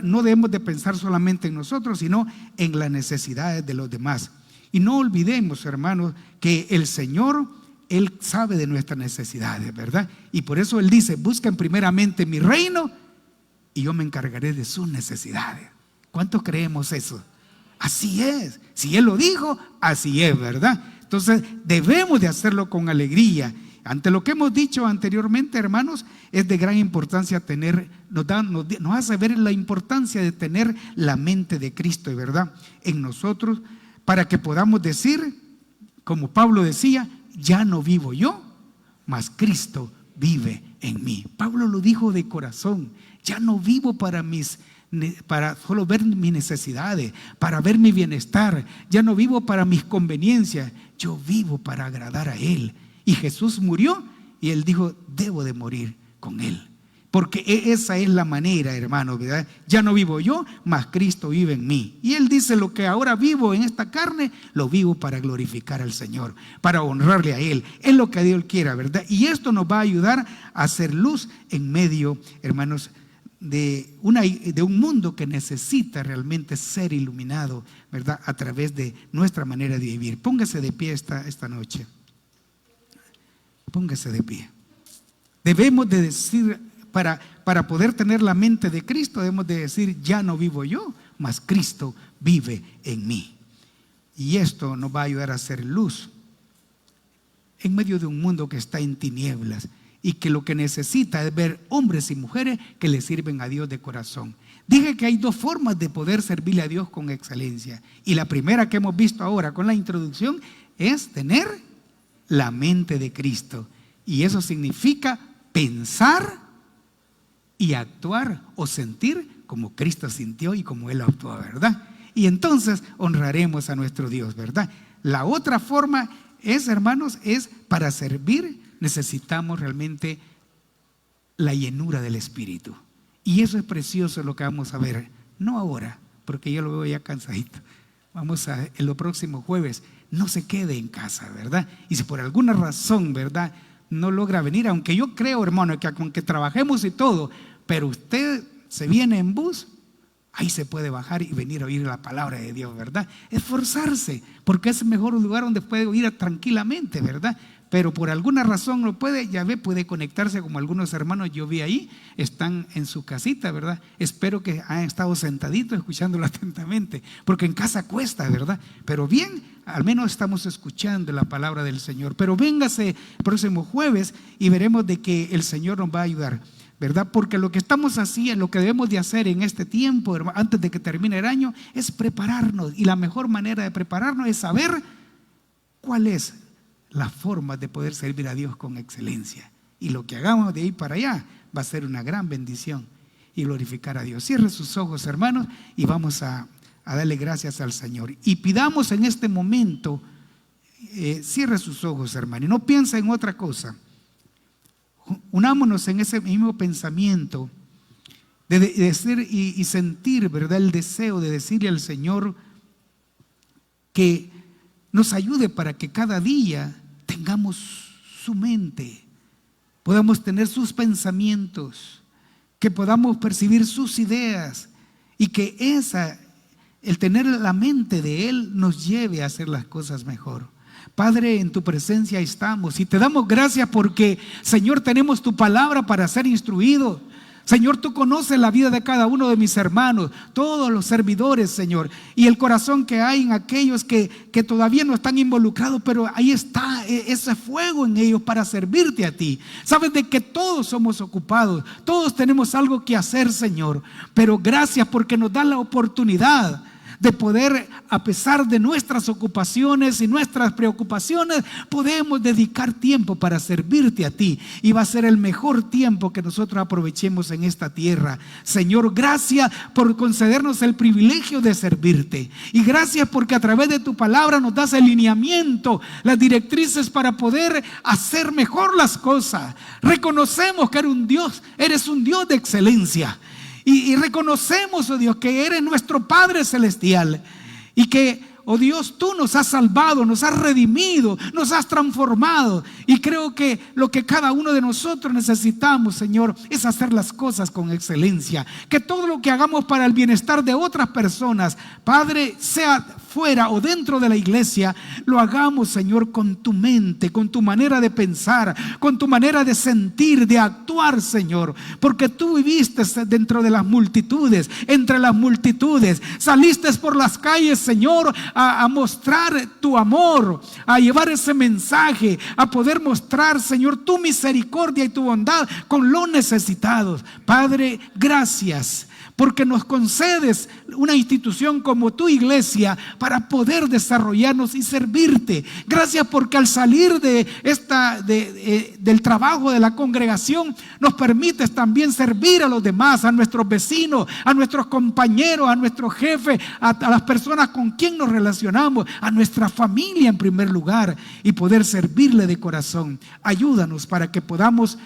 No debemos de pensar solamente en nosotros, sino en las necesidades de los demás. Y no olvidemos, hermanos, que el Señor, Él sabe de nuestras necesidades, ¿verdad? Y por eso Él dice: busquen primeramente mi reino y yo me encargaré de sus necesidades. ¿Cuántos creemos eso? Así es. Si Él lo dijo, así es, ¿verdad? Entonces debemos de hacerlo con alegría. Ante lo que hemos dicho anteriormente, hermanos, es de gran importancia nos hace ver la importancia de tener la mente de Cristo, ¿verdad?, en nosotros, para que podamos decir, como Pablo decía: ya no vivo yo, mas Cristo vive en mí. Pablo lo dijo de corazón: ya no vivo para solo ver mis necesidades, para ver mi bienestar. Ya no vivo para mis conveniencias, yo vivo para agradar a Él. Y Jesús murió y Él dijo: debo de morir con Él. Porque esa es la manera, hermano, ¿verdad? Ya no vivo yo, mas Cristo vive en mí. Y Él dice: lo que ahora vivo en esta carne, lo vivo para glorificar al Señor, para honrarle a Él. Es lo que Dios quiera, ¿verdad? Y esto nos va a ayudar a hacer luz en medio, hermanos, de un mundo que necesita realmente ser iluminado, ¿verdad?, a través de nuestra manera de vivir. Póngase de pie esta noche. Póngase de pie. Debemos de decir, para poder tener la mente de Cristo, debemos de decir: ya no vivo yo, mas Cristo vive en mí. Y esto nos va a ayudar a hacer luz en medio de un mundo que está en tinieblas y que lo que necesita es ver hombres y mujeres que le sirven a Dios de corazón. Dije que hay dos formas de poder servirle a Dios con excelencia, y la primera que hemos visto ahora con la introducción es tener la mente de Cristo, y eso significa pensar y actuar o sentir como Cristo sintió y como Él actuó, ¿verdad? Y entonces honraremos a nuestro Dios, ¿verdad? La otra forma es, hermanos, es para servir necesitamos realmente la llenura del Espíritu. Y eso es precioso lo que vamos a ver, no ahora, porque yo lo veo ya cansadito. Vamos a, en los próximos jueves, no se quede en casa, ¿verdad? Y si por alguna razón, ¿verdad?, no logra venir, aunque yo creo, hermano, que aunque trabajemos y todo, pero usted se viene en bus, ahí se puede bajar y venir a oír la palabra de Dios, ¿verdad? Esforzarse, porque es el mejor lugar donde puede oír tranquilamente, ¿verdad? Pero por alguna razón no puede, ya ve, puede conectarse como algunos hermanos yo vi ahí, están en su casita, ¿verdad? Espero que hayan estado sentaditos escuchándolo atentamente, porque en casa cuesta, ¿verdad? Pero bien, al menos estamos escuchando la palabra del Señor. Pero véngase el próximo jueves y veremos de que el Señor nos va a ayudar, ¿verdad? Porque lo que estamos haciendo, lo que debemos de hacer en este tiempo, antes de que termine el año, es prepararnos. Y la mejor manera de prepararnos es saber cuál es la forma de poder servir a Dios con excelencia. Y lo que hagamos de ahí para allá va a ser una gran bendición y glorificar a Dios. Cierre sus ojos, hermanos, y vamos a darle gracias al Señor. Y pidamos en este momento, cierre sus ojos, hermano, y no piense en otra cosa. Unámonos en ese mismo pensamiento de decir y sentir, ¿verdad?, el deseo de decirle al Señor que nos ayude para que cada día tengamos su mente, podamos tener sus pensamientos, que podamos percibir sus ideas, y que el tener la mente de Él nos lleve a hacer las cosas mejor. Padre, en tu presencia estamos y te damos gracias porque, Señor, tenemos tu palabra para ser instruidos. Señor, tú conoces la vida de cada uno de mis hermanos, todos los servidores, Señor, y el corazón que hay en aquellos que todavía no están involucrados, pero ahí está ese fuego en ellos para servirte a ti. Sabes de que todos somos ocupados, todos tenemos algo que hacer, Señor, pero gracias porque nos da la oportunidad de poder, a pesar de nuestras ocupaciones y nuestras preocupaciones, podemos dedicar tiempo para servirte a ti, y va a ser el mejor tiempo que nosotros aprovechemos en esta tierra. Señor, gracias por concedernos el privilegio de servirte, y gracias porque a través de tu palabra nos das el lineamiento, las directrices para poder hacer mejor las cosas. Reconocemos que eres un Dios de excelencia. Y reconocemos, oh Dios, que eres nuestro Padre Celestial y que, oh Dios, tú nos has salvado, nos has redimido, nos has transformado. Y creo que lo que cada uno de nosotros necesitamos, Señor, es hacer las cosas con excelencia. Que todo lo que hagamos para el bienestar de otras personas, Padre, sea fuera o dentro de la iglesia, lo hagamos, Señor, con tu mente, con tu manera de pensar, con tu manera de sentir, de actuar, Señor, porque tú viviste dentro de las multitudes, entre las multitudes, saliste por las calles, Señor, a mostrar tu amor, a llevar ese mensaje, a poder mostrar, Señor, tu misericordia y tu bondad con los necesitados. Padre, gracias porque nos concedes una institución como tu iglesia para poder desarrollarnos y servirte. Gracias porque al salir del trabajo de la congregación nos permites también servir a los demás, a nuestros vecinos, a nuestros compañeros, a nuestros jefes, a las personas con quien nos relacionamos, a nuestra familia en primer lugar, y poder servirle de corazón. Ayúdanos para que podamos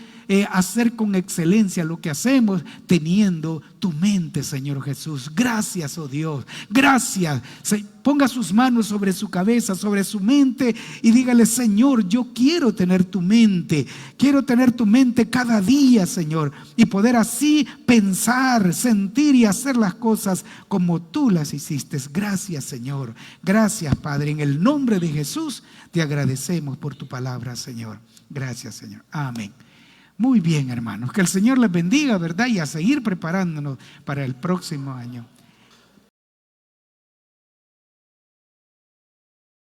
hacer con excelencia lo que hacemos, teniendo tu mente, Señor Jesús. Gracias, oh Dios, gracias. Ponga sus manos sobre su cabeza, sobre su mente, y dígale: Señor, yo quiero tener tu mente cada día, Señor, y poder así pensar, sentir y hacer las cosas como tú las hiciste. Gracias, Señor. Gracias, Padre. En el nombre de Jesús te agradecemos por tu palabra, Señor. Gracias, Señor. Amén. Muy bien, hermanos. Que el Señor les bendiga, ¿verdad? Y a seguir preparándonos para el próximo año.